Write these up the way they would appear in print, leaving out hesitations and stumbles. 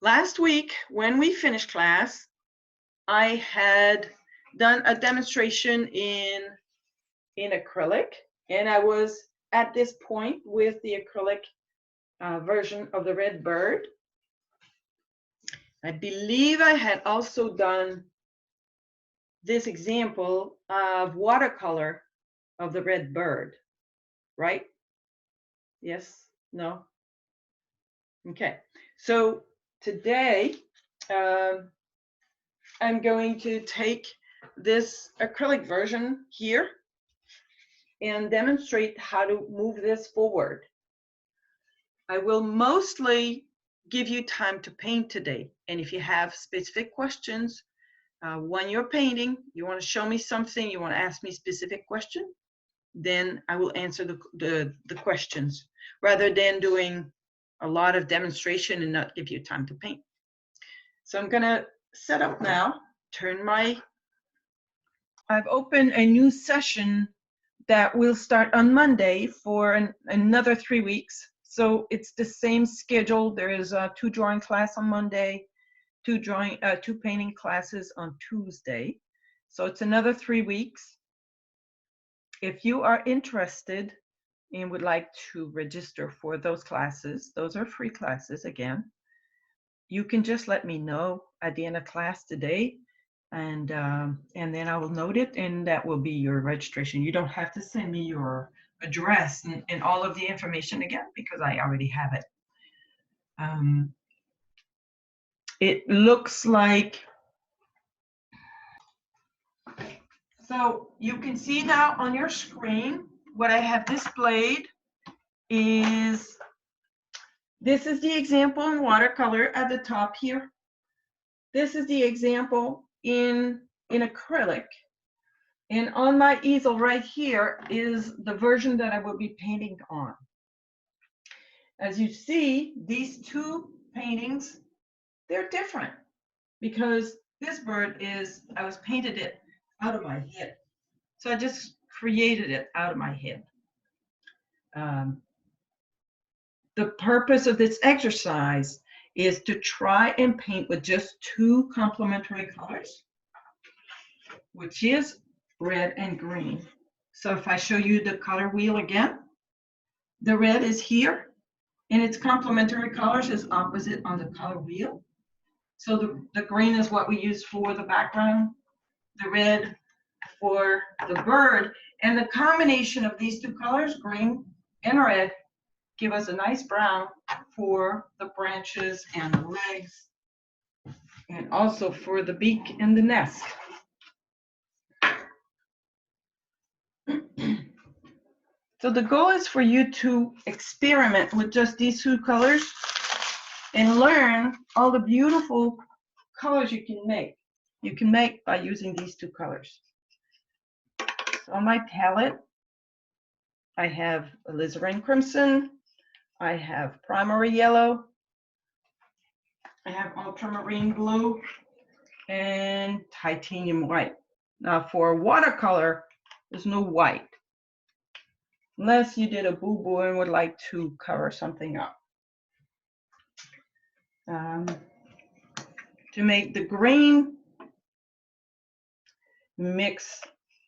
Last week, when we finished class, I had done a demonstration in acrylic, and I was at this point with the acrylic version of the red bird. I believe I had also done this example of watercolor of the red bird, right? Yes? No? Okay. So today, I'm going to take this acrylic version here and demonstrate how to move this forward. I will mostly give you time to paint today. And if you have specific questions, when you're painting, you want to show me something, you want to ask me a specific question, then I will answer the questions rather than doing a lot of demonstration and not give you time to paint. So I'm gonna set up now, I've opened a new session that will start on Monday for another 3 weeks. So it's the same schedule. There is a 2 drawing class on Monday, 2 painting classes on Tuesday. So it's another 3 weeks. If you are interested and would like to register for those classes, those are free classes again, you can just let me know at the end of class today, and then I will note it, and that will be your registration. You don't have to send me your address and all of the information again, because I already have it. It looks like, so you can see now on your screen what I have displayed is, this is the example in watercolor at the top here. This is the example in acrylic. And on my easel right here is the version that I will be painting on. As you see, these 2 paintings, they're different because this bird I was painted it out of my head. So I just created it out of my head. The purpose of this exercise is to try and paint with just 2 complementary colors, which is red and green. So if I show you the color wheel again, the red is here, and its complementary colors is opposite on the color wheel. So the green is what we use for the background, the red for the bird, and the combination of these 2 colors, green and red, give us a nice brown for the branches and the legs, and also for the beak and the nest. So the goal is for you to experiment with just these 2 colors and learn all the beautiful colors you can make. You can make by using these 2 colors. So on my palette, I have alizarin crimson, I have primary yellow, I have ultramarine blue, and titanium white. Now for watercolor, there's no white, unless you did a boo-boo and would like to cover something up. To make the green, mix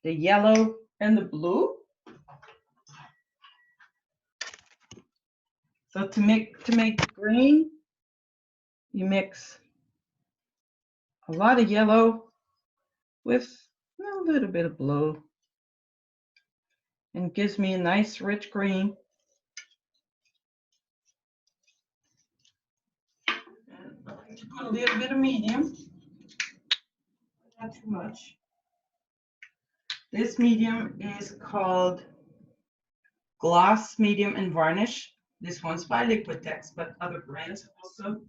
the yellow and the blue. So to make the green, you mix a lot of yellow with a little bit of blue, and gives me a nice rich green. And I like to put a little bit of medium, not too much. This medium is called Gloss Medium and Varnish. This one's by Liquitex, but other brands also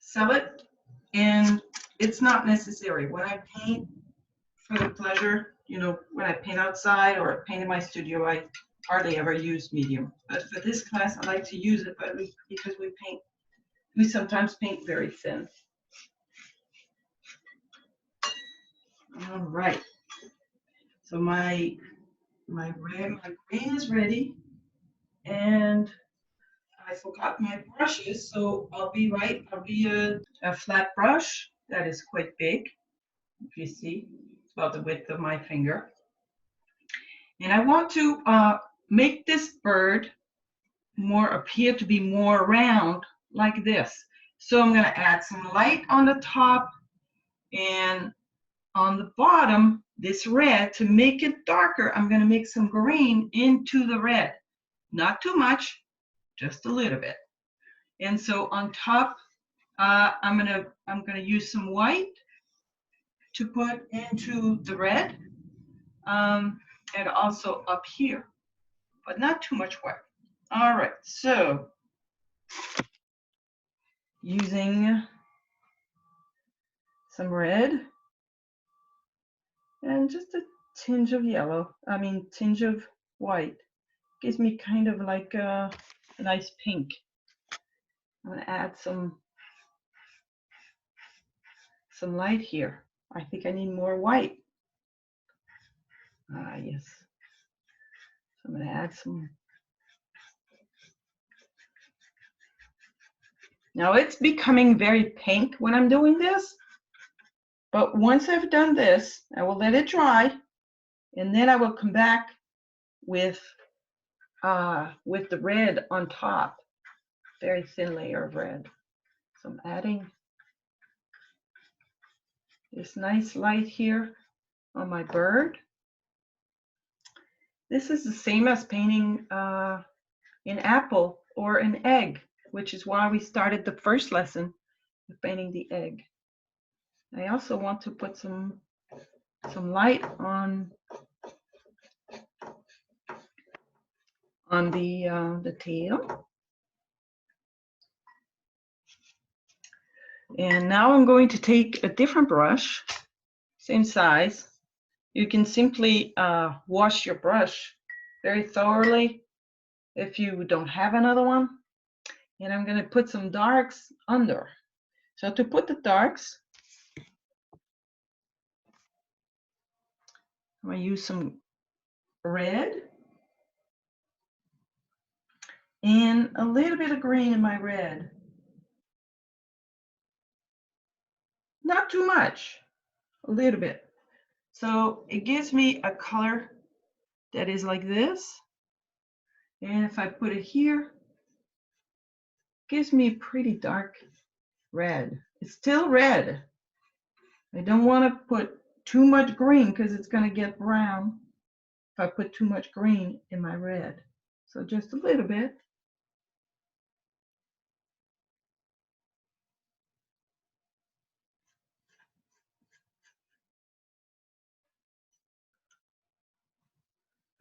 sell it, and it's not necessary. When I paint for the pleasure, you know, when I paint outside or paint in my studio, I hardly ever use medium. But for this class, I like to use it, but because we sometimes paint very thin. All right. So my green is ready, and I forgot my brushes, so I'll be a flat brush that is quite big. If you see, it's about the width of my finger. And I want to make this bird appear to be more round like this. So I'm going to add some light on the top and on the bottom, this red. To make it darker, I'm going to make some green into the red. Not too much, just a little bit. And so on top, I'm gonna use some white to put into the red, and also up here, but not too much white. All right, so using some red and just a tinge of yellow, tinge of white, gives me kind of like a nice pink. I'm gonna add some light here. I think I need more white. Yes. So I'm going to add some. Now it's becoming very pink when I'm doing this, but once I've done this, I will let it dry, and then I will come back with the red on top, very thin layer of red. So I'm adding this nice light here on my bird. This is the same as painting an apple or an egg, which is why we started the first lesson with painting the egg. I also want to put some light on the tail. And now I'm going to take a different brush, same size. You can simply wash your brush very thoroughly if you don't have another one. And I'm going to put some darks under. So to put the darks, I'm going to use some red and a little bit of green in my red. Not too much, a little bit. So it gives me a color that is like this. And if I put it here, it gives me a pretty dark red. It's still red. I don't want to put too much green because it's going to get brown if I put too much green in my red. So just a little bit.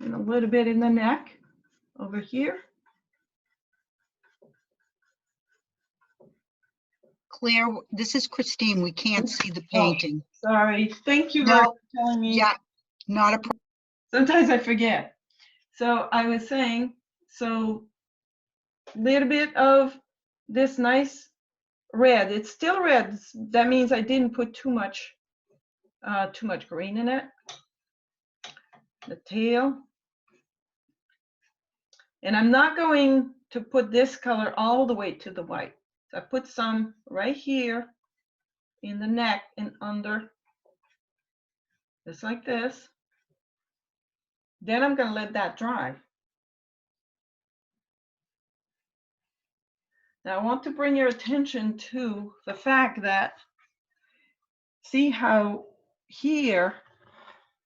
And a little bit in the neck over here. Claire, this is Christine. We can't see the painting. Oh, sorry. Thank you for telling me. Yeah, not a problem. Sometimes I forget. So I was saying, so a little bit of this nice red. It's still red. That means I didn't put too much green in it. The tail. And I'm not going to put this color all the way to the white. So I put some right here in the neck and under, just like this. Then I'm going to let that dry. Now I want to bring your attention to the fact that, see how here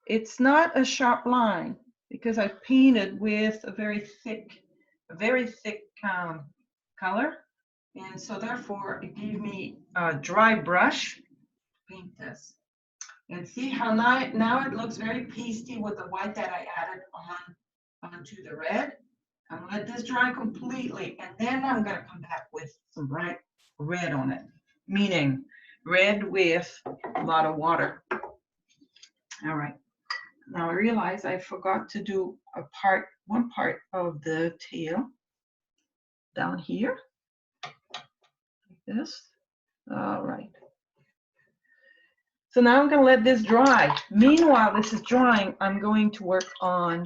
it's not a sharp line because I painted with a very thick color, and so therefore it gave me a dry brush to paint this. And see how now it looks very pasty with the white that I added onto the red. I'm gonna let this dry completely, and then I'm gonna come back with some bright red on it, meaning red with a lot of water. All right. Now I realize I forgot to do one part of the tail down here, like this. All right. So now I'm going to let this dry. Meanwhile, this is drying, I'm going to work on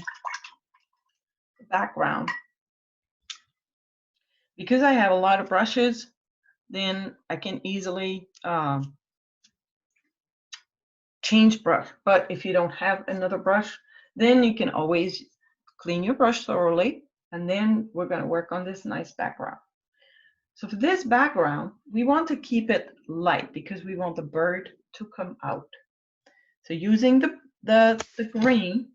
the background. Because I have a lot of brushes, then I can easily change brush. But if you don't have another brush, then you can always clean your brush thoroughly, and then we're going to work on this nice background. So for this background, we want to keep it light because we want the bird to come out. So using the green,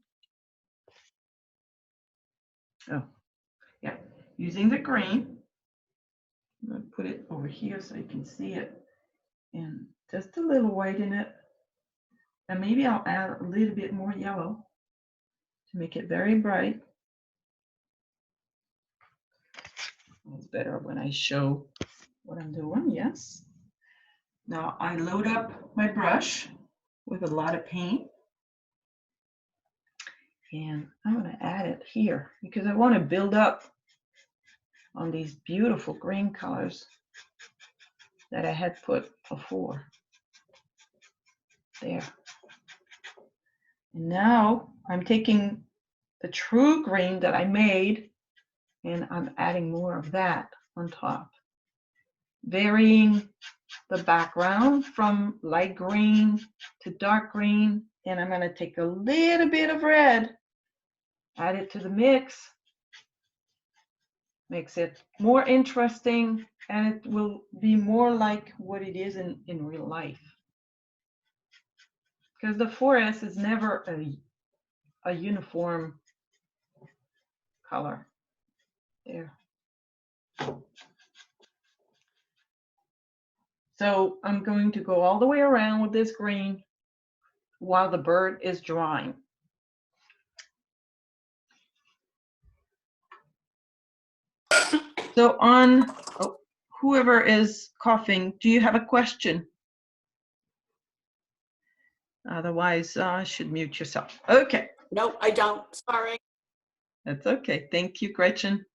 using the green, I'm going to put it over here so you can see it, and just a little white in it. And maybe I'll add a little bit more yellow to make it very bright. It's better when I show what I'm doing, yes. Now I load up my brush with a lot of paint. And I'm going to add it here because I want to build up on these beautiful green colors that I had put before. There. And now I'm taking the true green that I made and I'm adding more of that on top, varying the background from light green to dark green. And I'm going to take a little bit of red, add it to the mix, makes it more interesting, and it will be more like what it is in real life. Because the forest is never a uniform color. There. So I'm going to go all the way around with this green while the bird is drying. So on, whoever is coughing, do you have a question? Otherwise, I should mute yourself. Okay. No, I don't. Sorry. That's okay. Thank you, Gretchen.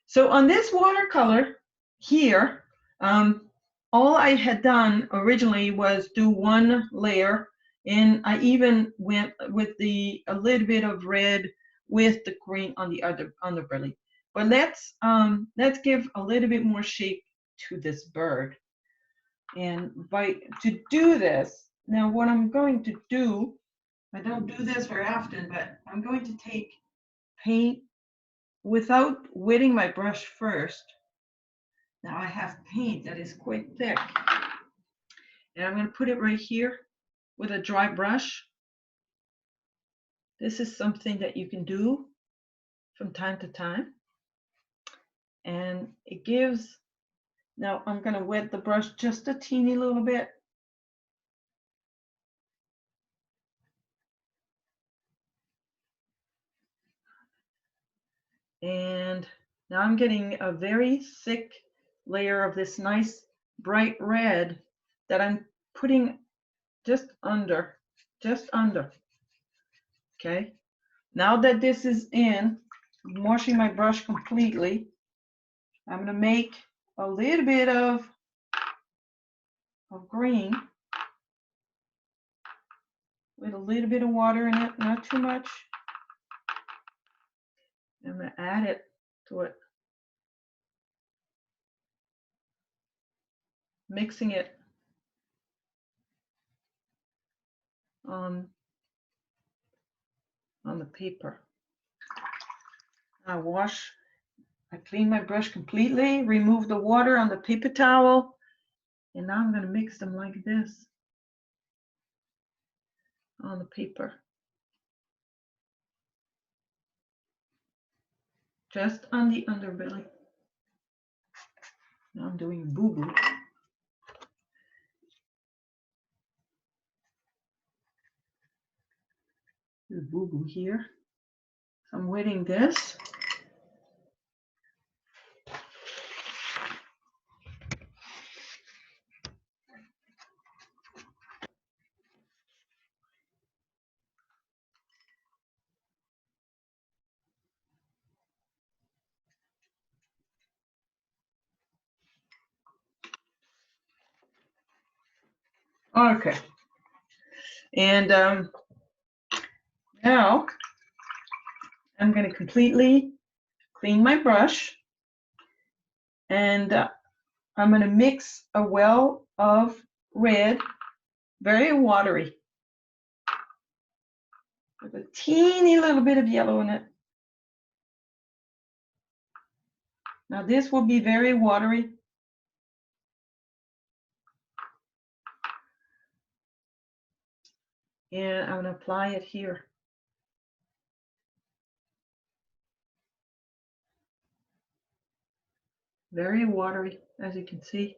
So on this watercolor here, all I had done originally was do one layer, and I even went with a little bit of red with the green on the underbelly. But let's give a little bit more shape to this bird. And to do this, now what I'm going to do, I don't do this very often, but I'm going to take paint without wetting my brush first. Now I have paint that is quite thick, and I'm going to put it right here with a dry brush. This is something that you can do from time to time, and it gives, now I'm going to wet the brush just a teeny little bit. And now I'm getting a very thick layer of this nice bright red that I'm putting just under. Okay. Now that this is in, I'm washing my brush completely. I'm going to make a little bit of green with a little bit of water in it, not too much. I'm going to add it to it, mixing it on the paper. I clean my brush completely, remove the water on the paper towel, and now I'm going to mix them like this on the paper. Just on the underbelly. Now I'm doing boo-boo. The boo-boo here. So I'm wetting this. Okay. And now I'm going to completely clean my brush. And I'm going to mix a well of red, very watery, with a teeny little bit of yellow in it. Now this will be very watery. And I'm going to apply it here. Very watery, as you can see.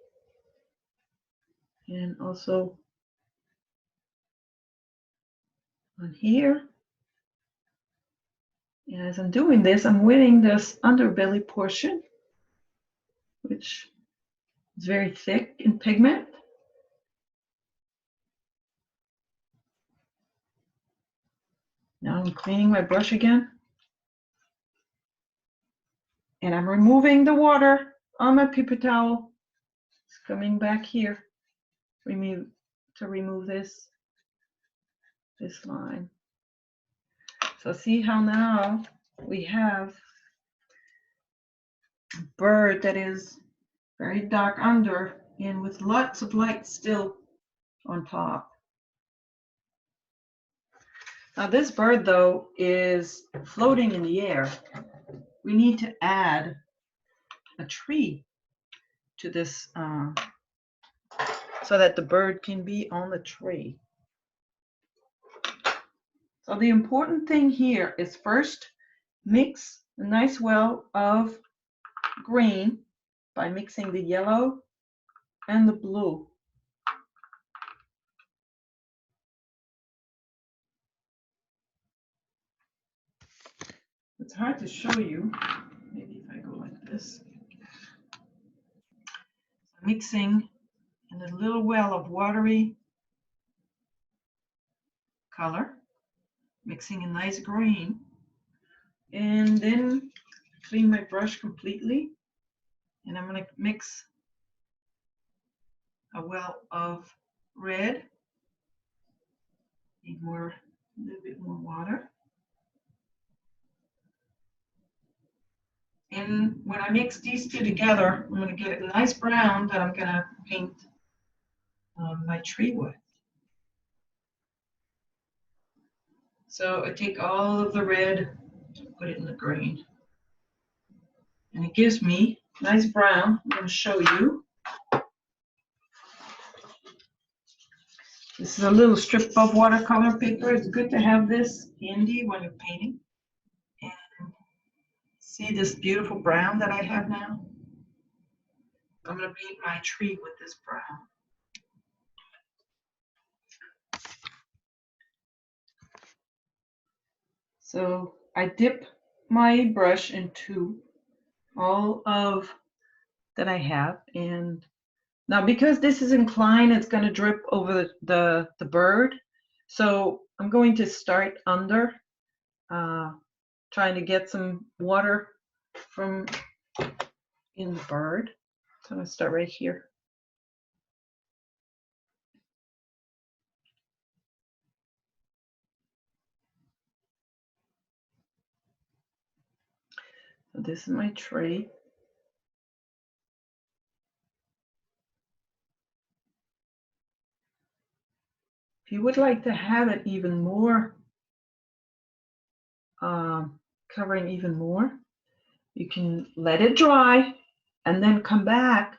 And also on here. And as I'm doing this, I'm wetting this underbelly portion, which is very thick in pigment. Now I'm cleaning my brush again. And I'm removing the water on my paper towel. It's coming back here to remove this line. So see how now we have a bird that is very dark under and with lots of light still on top. Now this bird though is floating in the air. We need to add a tree to this so that the bird can be on the tree. So the important thing here is first mix a nice well of green by mixing the yellow and the blue. It's hard to show you. Maybe if I go like this. Mixing in a little well of watery color, mixing a nice green, and then clean my brush completely. And I'm going to mix a well of red. Need a little bit more water. And when I mix these two together, I'm going to get a nice brown that I'm going to paint my tree with. So I take all of the red, put it in the green. And it gives me a nice brown. I'm going to show you. This is a little strip of watercolor paper. It's good to have this handy when you're painting. And see this beautiful brown that I have now? I'm going to paint my tree with this brown. So I dip my brush into all of that I have, and now because this is inclined, it's going to drip over the bird. So I'm going to start under, trying to get some water from in the bird. So I'm going to start right here. So this is my tree. If you would like to have it even more, covering even more, you can let it dry and then come back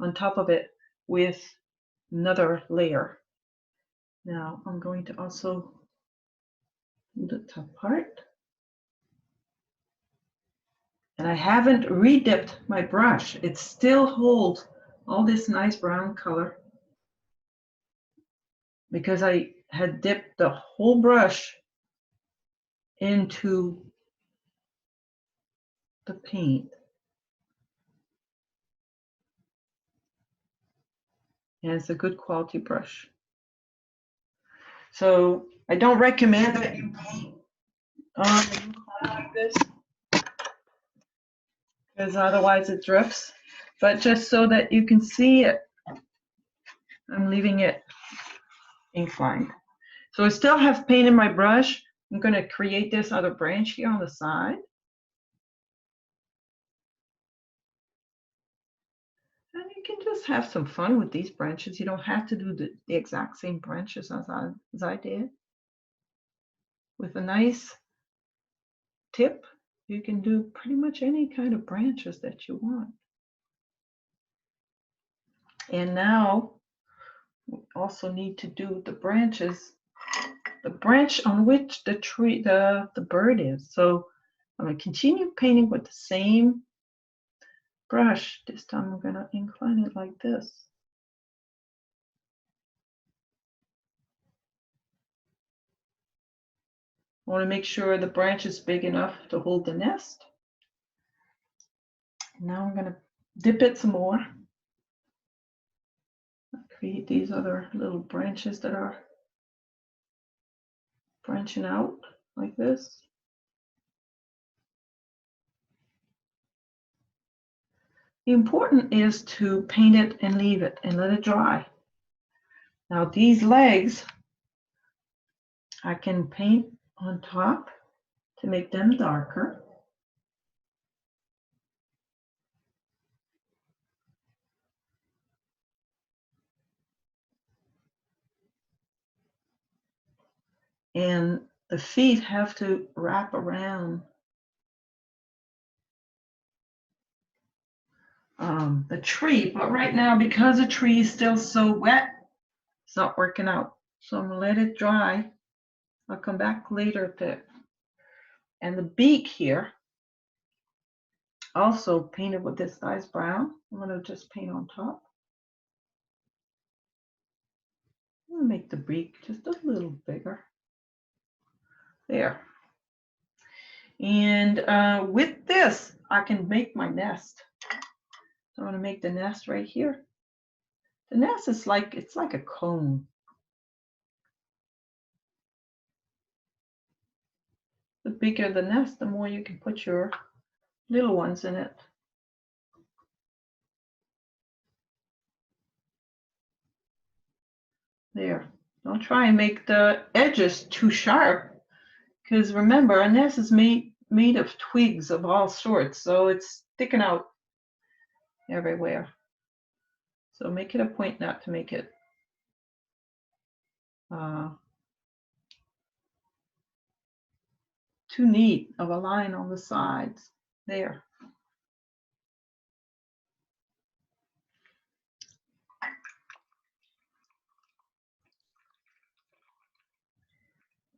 on top of it with another layer. Now I'm going to also do the top part. And I haven't re-dipped my brush. It still holds all this nice brown color because I had dipped the whole brush into the paint. And it's a good quality brush. So I don't recommend that you paint on like this, because otherwise it drifts. But just so that you can see it, I'm leaving it inclined. So I still have paint in my brush. I'm going to create this other branch here on the side. And you can just have some fun with these branches. You don't have to do the exact same branches as I did. With a nice tip, you can do pretty much any kind of branches that you want. And now we also need to do the branches, the branch on which the tree, the bird is. So I'm going to continue painting with the same brush. This time I'm going to incline it like this. I want to make sure the branch is big enough to hold the nest. Now I'm going to dip it some more. Create these other little branches that are branching out like this. The important is to paint it and leave it and let it dry. Now these legs, I can paint on top to make them darker. And the feet have to wrap around the tree, but right now, because the tree is still so wet, it's not working out. So I'm gonna let it dry. I'll come back later a bit. And the beak here, also painted with this nice brown. I'm gonna just paint on top. I'm gonna make the beak just a little bigger. There. And with this, I can make my nest. So I'm going to make the nest right here. The nest is like, it's like a cone. The bigger the nest, the more you can put your little ones in it. There. Don't try and make the edges too sharp, because remember, a nest is made of twigs of all sorts, so it's sticking out everywhere. So make it a point not to make it too neat of a line on the sides. There.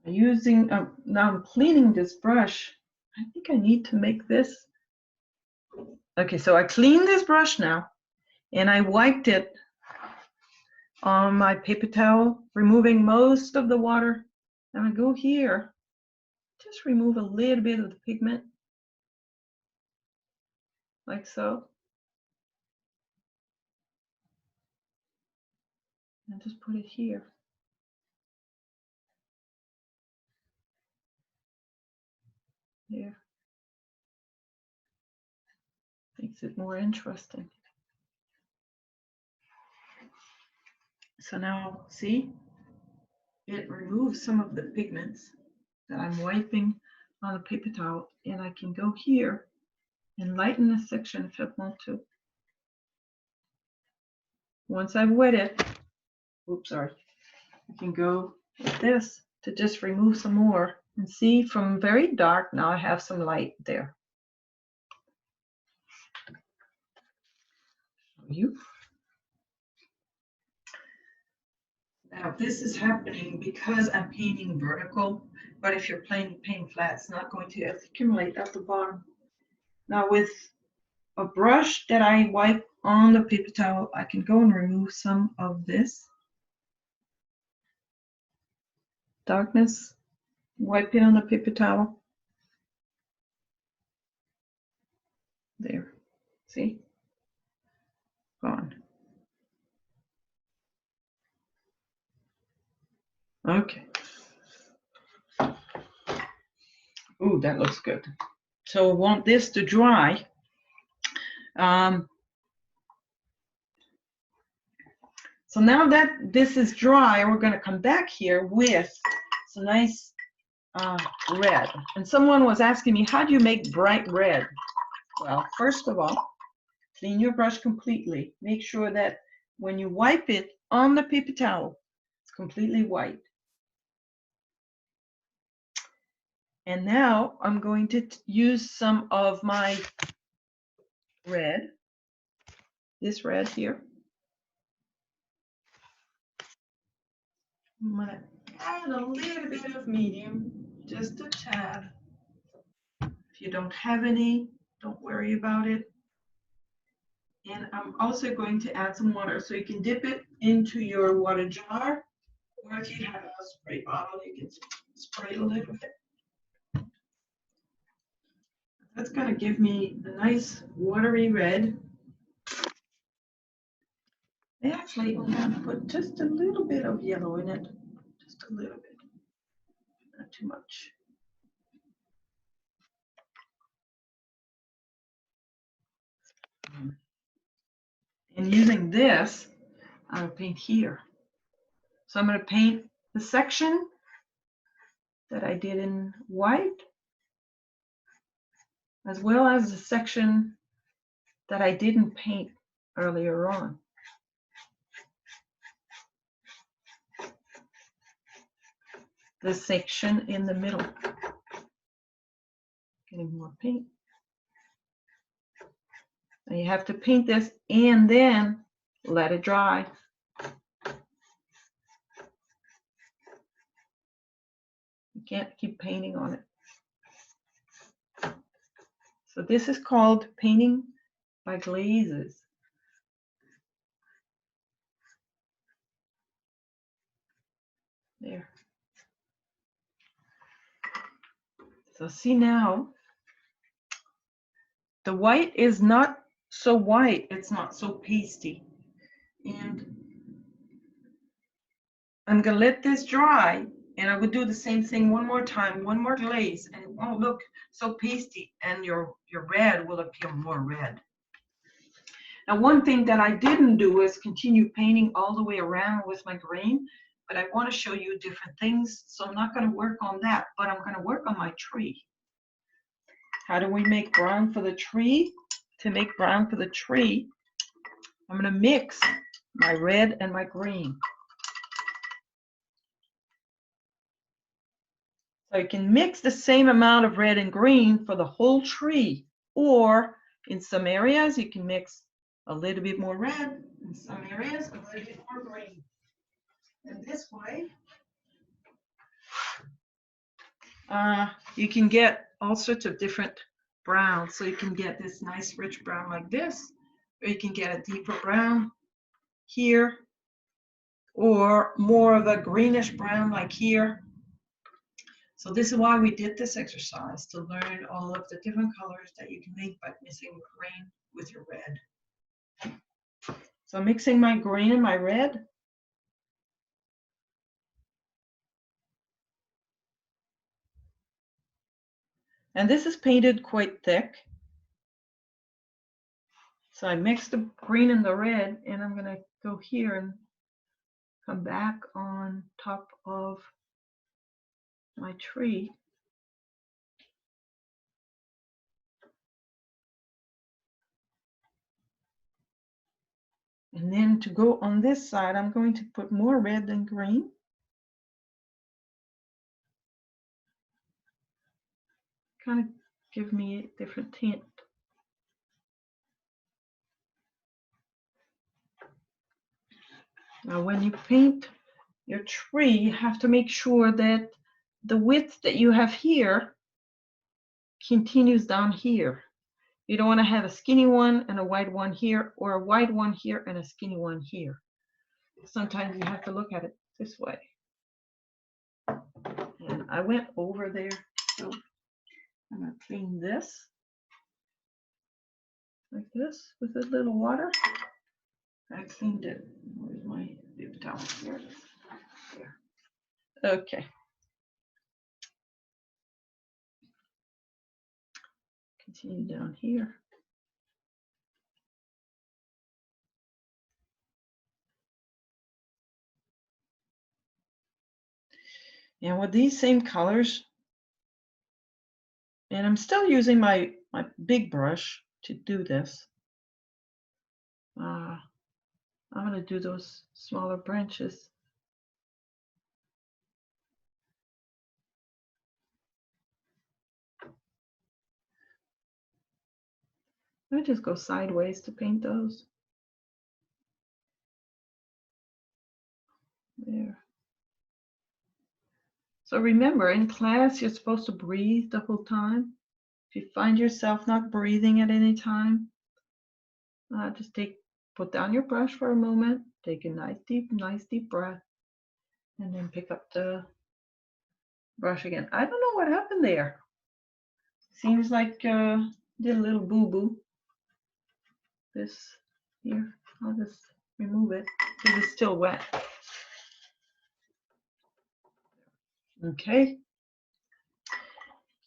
Using, now I'm cleaning this brush. I think I need to make this. Okay, so I cleaned this brush now, and I wiped it on my paper towel, removing most of the water. And I go here, just remove a little bit of the pigment, like so. And just put it here. There. Makes it more interesting. So now, see, it removes some of the pigments that I'm wiping on the paper towel, and I can go here and lighten this section if I want to. Once I've wet it, oops, sorry, I can go with this to just remove some more, and see, from very dark, now I have some light there. You. Now this is happening because I'm painting vertical, but if you're painting flat, it's not going to accumulate at the bottom. Now with a brush that I wipe on the paper towel, I can go and remove some of this darkness, wipe it on the paper towel. There, see? Gone. Okay. Ooh, that looks good. So I want this to dry. So now that this is dry, we're going to come back here with some nice red. And someone was asking me, how do you make bright red? Well, first of all, Clean your brush completely. Make sure that when you wipe it on the paper towel, it's completely white. And now I'm going to use some of my red, this red here. I'm going to add a little bit of medium, just a tad. If you don't have any, don't worry about it. And I'm also going to add some water, so you can dip it into your water jar, or if you have a spray bottle, you can spray a little bit. That's going to give me a nice watery red. I actually am going to put just a little bit of yellow in it, just a little bit, not too much. And using this, I'll paint here. So I'm going to paint the section that I did in white, as well as the section that I didn't paint earlier on. The section in the middle. Getting more paint. And you have to paint this and then let it dry. You can't keep painting on it. So this is called painting by glazes. There. So see now, the white is not so white, it's not so pasty. And I'm gonna let this dry, and I will do the same thing one more time, one more glaze, and it won't look so pasty, and your red will appear more red. Now, one thing that I didn't do is continue painting all the way around with my green, but I want to show you different things, so I'm not going to work on that, but I'm going to work on my tree. How do we make brown for the tree? To make brown for the tree, I'm going to mix my red and my green. So you can mix the same amount of red and green for the whole tree, or in some areas you can mix a little bit more red, in some areas a little bit more green. And this way, you can get all sorts of different browns. So you can get this nice rich brown like this, or you can get a deeper brown here, or more of a greenish brown like here. So this is why we did this exercise, to learn all of the different colors that you can make by mixing green with your red. So mixing my green and my red. And this is painted quite thick. So I mixed the green and the red, and I'm going to go here and come back on top of my tree. And then to go on this side, I'm going to put more red than green. Kind of give me a different tint. Now when you paint your tree, you have to make sure that the width that you have here continues down here. You don't want to have a skinny one and a wide one here, or a wide one here and a skinny one here. Sometimes you have to look at it this way. And I went over there, so I'm going to clean this like this with a little water. I cleaned it. Where's my paper towel? Here it is. There. Okay. Continue down here. And with these same colors, and I'm still using my big brush to do this. I'm going to do those smaller branches. I just go sideways to paint those. There. So remember, in class, you're supposed to breathe the whole time. If you find yourself not breathing at any time, just put down your brush for a moment, take a nice deep breath, and then pick up the brush again. I don't know what happened there. Seems like did a little boo-boo. This here, I'll just remove it because it's still wet. Okay.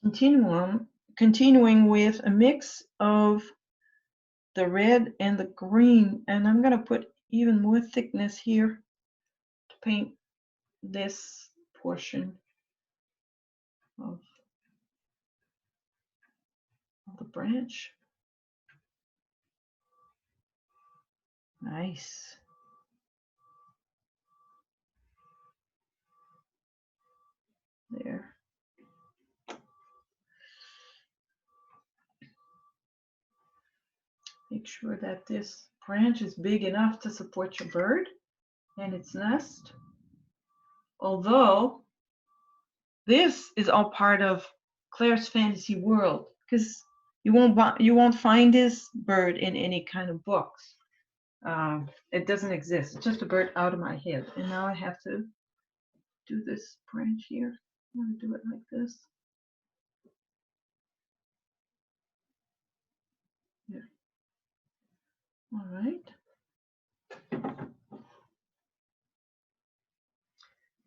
Continuing with a mix of the red and the green, and I'm gonna put even more thickness here to paint this portion of the branch. Nice. There. Make sure that this branch is big enough to support your bird and its nest. Although this is all part of Claire's fantasy world, because you won't find this bird in any kind of books. It doesn't exist. It's just a bird out of my head. And now I have to do this branch here. I'm going to do it like this. Yeah. All right.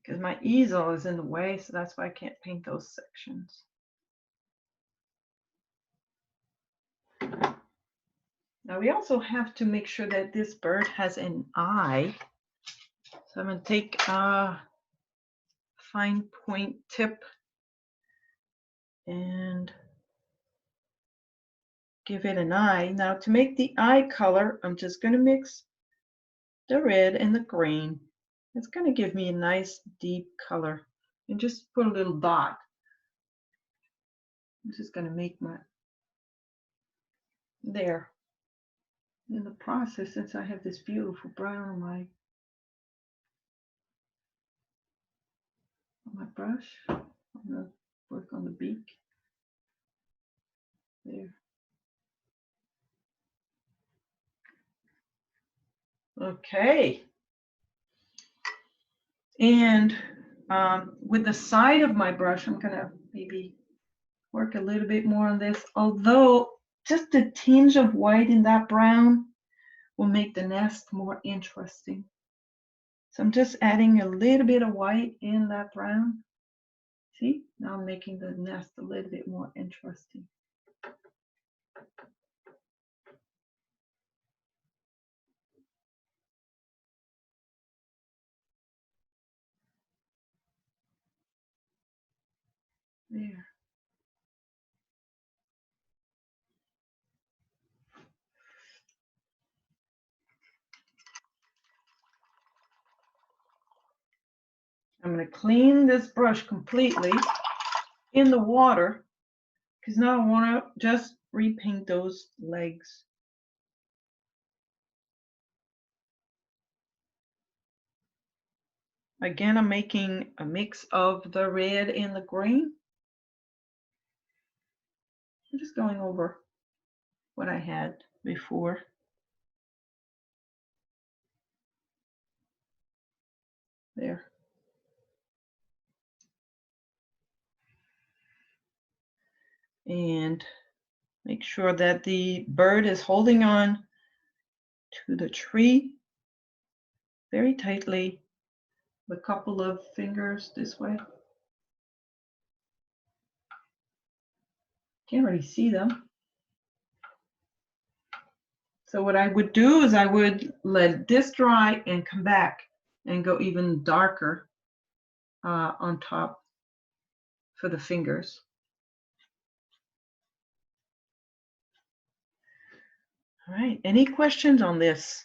Because my easel is in the way, so that's why I can't paint those sections. Now we also have to make sure that this bird has an eye. So I'm going to take a fine point tip and give it an eye. Now to make the eye color, I'm just going to mix the red and the green. It's going to give me a nice deep color. And just put a little dot. I'm just going to make my, there. In the process, since I have this beautiful brown on my brush, I'm going to work on the beak. There. Okay. And with the side of my brush, I'm going to maybe work a little bit more on this, although just a tinge of white in that brown will make the nest more interesting. So I'm just adding a little bit of white in that brown. See, now I'm making the nest a little bit more interesting. There. I'm going to clean this brush completely in the water because now I want to just repaint those legs. Again, I'm making a mix of the red and the green. I'm just going over what I had before. There. And make sure that the bird is holding on to the tree very tightly with a couple of fingers this way. Can't really see them. So what I would do is I would let this dry and come back and go even darker on top for the fingers. All right, any questions on this?